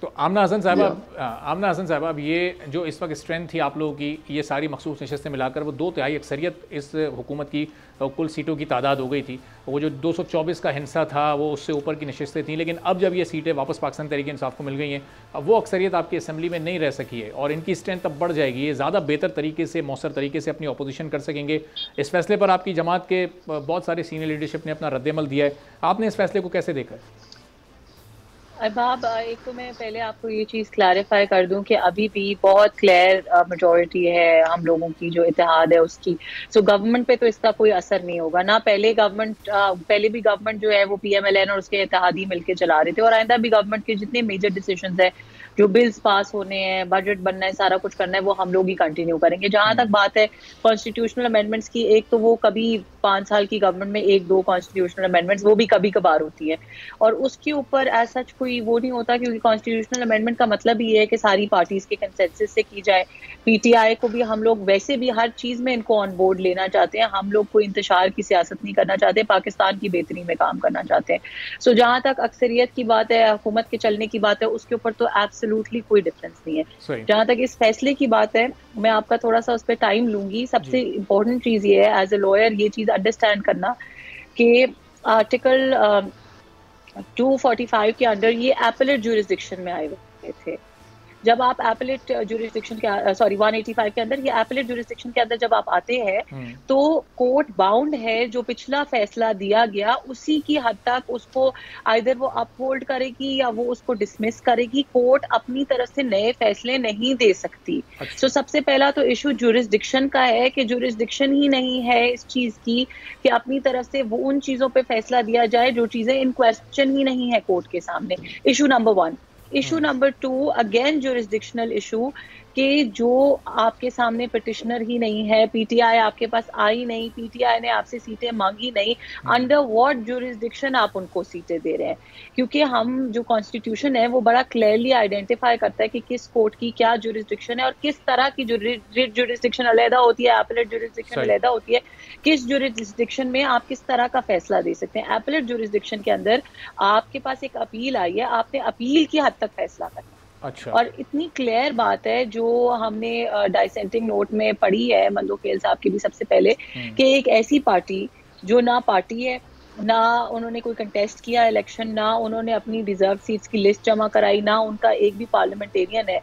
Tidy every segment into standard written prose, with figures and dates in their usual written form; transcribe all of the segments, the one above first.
तो आमना हसन साहब, अब ये जो इस वक्त स्ट्रेंथ थी आप लोगों की, ये सारी मखसूस नशस्तें मिलाकर वो 2/3 अक्सरियत इस हुकूमत की कुल सीटों की तादाद हो गई थी। वो जो 224 का हिस्सा था वो उससे ऊपर की नशस्तें थी, लेकिन अब जब ये सीटें वापस पाकिस्तान तहरीक इंसाफ को मिल गई हैं, अब वो अक्सरियत आपकी असम्बली में नहीं रह सकी है और इनकी स्ट्रेंथ अब बढ़ जाएगी। ये ज़्यादा बेहतर तरीके से, मौसर तरीके से अपनी अपोजिशन कर सकेंगे। इस फैसले पर आपकी जमात के बहुत सारे सीनियर लीडरशिप ने अपना रद्दमल दिया है। आपने इस फैसले को कैसे देखा है? अहबाब, एक तो मैं पहले आपको ये चीज़ क्लैरिफाई कर दूं कि अभी भी बहुत क्लियर मेजॉरिटी है हम लोगों की, जो इत्तेहाद है उसकी। सो गवर्नमेंट पे तो इसका कोई असर नहीं होगा ना। पहले भी गवर्नमेंट जो है वो PMLN और उसके इत्तेहादी मिलके चला रहे थे, और आइंदा भी गवर्नमेंट के जितने मेजर डिसीजंस है, जो बिल्स पास होने हैं, बजट बनना है, सारा कुछ करना है, वो हम लोग ही कंटिन्यू करेंगे। जहां तक बात है कॉन्स्टिट्यूशनल अमेंडमेंट्स की, एक तो वो कभी 5 साल की गवर्नमेंट में 1-2 कॉन्स्टिट्यूशनल अमेंडमेंट्स, वो भी कभी कभार होती है, और उसके ऊपर एज सच कोई वो नहीं होता, क्योंकि कॉन्स्टिट्यूशनल अमेंडमेंट का मतलब ये है कि सारी पार्टीज के कंसेंसस से की जाए। PTI को भी हम लोग वैसे भी हर चीज में इनको ऑन बोर्ड लेना चाहते हैं। हम लोग कोई इंतशार की सियासत नहीं करना चाहते, पाकिस्तान की बेहतरी में काम करना चाहते हैं। सो जहां तक अक्सरियत की बात है, हुकूमत के चलने की बात है, उसके ऊपर तो एब्सोल्युटली कोई डिफरेंस नहीं है। जहां तक इस फैसले की बात है, मैं आपका थोड़ा सा उस पर टाइम लूंगी। सबसे इंपॉर्टेंट चीज ये है एज ए लॉयर ये चीज अंडरस्टैंड करना कि आर्टिकल 245 के अंडर ये एपेलेट ज्यूरिसडिक्शन में आए हुए थे। जब आप एपेलेट ज्यूरिसडिक्शन के 185 के अंदर, ये एपेलेट ज्यूरिसडिक्शन के अंदर जब आप आते हैं तो कोर्ट बाउंड है, जो पिछला फैसला दिया गया उसी की हद तक उसको आइदर वो अपहोल्ड करेगी या वो उसको डिसमिस करेगी। कोर्ट अपनी तरफ से नए फैसले नहीं दे सकती। तो सबसे पहला तो इशू ज्यूरिसडिक्शन का है कि ज्यूरिसडिक्शन ही नहीं है इस चीज की कि अपनी तरफ से वो उन चीजों पे फैसला दिया जाए जो चीजें इन क्वेश्चन ही नहीं है कोर्ट के सामने। Issue number 1। Issue number 2, again jurisdictional issue, कि जो आपके सामने पिटिशनर ही नहीं है, PTI आपके पास आई नहीं, PTI ने आपसे सीटें मांगी नहीं, अंडर व्हाट ज्यूरिसडिक्शन आप उनको सीटें दे रहे हैं? क्योंकि हम जो कॉन्स्टिट्यूशन है वो बड़ा क्लियरली आइडेंटिफाई करता है कि किस कोर्ट की क्या ज्यूरिसडिक्शन है और किस तरह की ज्यूरिसडिक्शन अलहदा होती है, एपेलेट ज्यूरिसडिक्शन अलहदा होती है। किस ज्यूरिसडिक्शन में आप किस तरह का फैसला दे सकते हैं। एपेलेट ज्यूरिसडिक्शन के अंदर आपके पास एक अपील आई है, आपने अपील की हद तक फैसला करना। अच्छा। और इतनी क्लियर बात है जो हमने डाइसेंटिंग नोट में पढ़ी है मंदो खेल साहब की भी सबसे पहले, कि एक ऐसी पार्टी जो ना पार्टी है, ना उन्होंने कोई कंटेस्ट किया इलेक्शन, ना उन्होंने अपनी रिजर्व सीट्स की लिस्ट जमा कराई, ना उनका एक भी पार्लियामेंटेरियन है,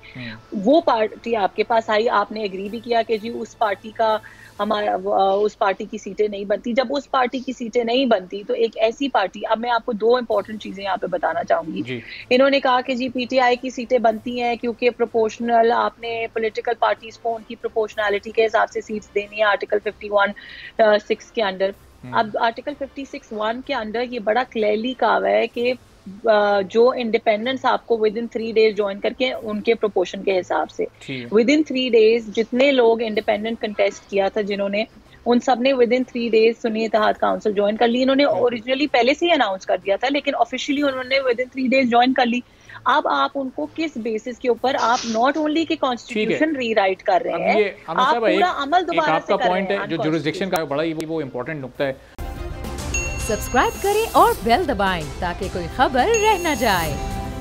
वो पार्टी आपके पास आई, आपने एग्री भी किया कि जी उस पार्टी का उस पार्टी की सीटें नहीं बनती। जब उस पार्टी की सीटें नहीं बनती तो एक ऐसी पार्टी, अब मैं आपको 2 इंपॉर्टेंट चीजें यहाँ पे बताना चाहूंगी। इन्होंने कहा कि जी PTI की सीटें बनती हैं क्योंकि प्रोपोर्शनल, आपने पॉलिटिकल पार्टीज को उनकी प्रोपोर्शनैलिटी के हिसाब से सीट्स देनी है आर्टिकल 51(6) के अंडर। अब आर्टिकल 56(1) के अंडर ये बड़ा क्लियरली कहा हुआ है कि जो इंडिपेंडेंट्स आपको विद इन 3 डेज ज्वाइन करके उनके प्रोपोर्शन के हिसाब से, विद इन 3 डेज जितने लोग इंडिपेंडेंट कंटेस्ट किया था जिन्होंने, उन सब ने within 3 days Sunni Ittehad council join कर ली। इन्होंने ओरिजिनली पहले से ही अनाउंस कर दिया था, लेकिन ऑफिशियली उन्होंने विद इन 3 डेज ज्वाइन कर ली। अब आप उनको किस बेसिस के ऊपर, आप नॉट ओनली के कॉन्स्टिट्यूशन रीराइट कर रहे हैं, आप पूरा अमल दोबारा से कर रहे हैं। जो जुरिसडिक्शन का बड़ा ही वो इंपॉर्टेंट नुक्ता है। सब्सक्राइब करें और बेल दबाएं ताकि कोई खबर रह न जाए।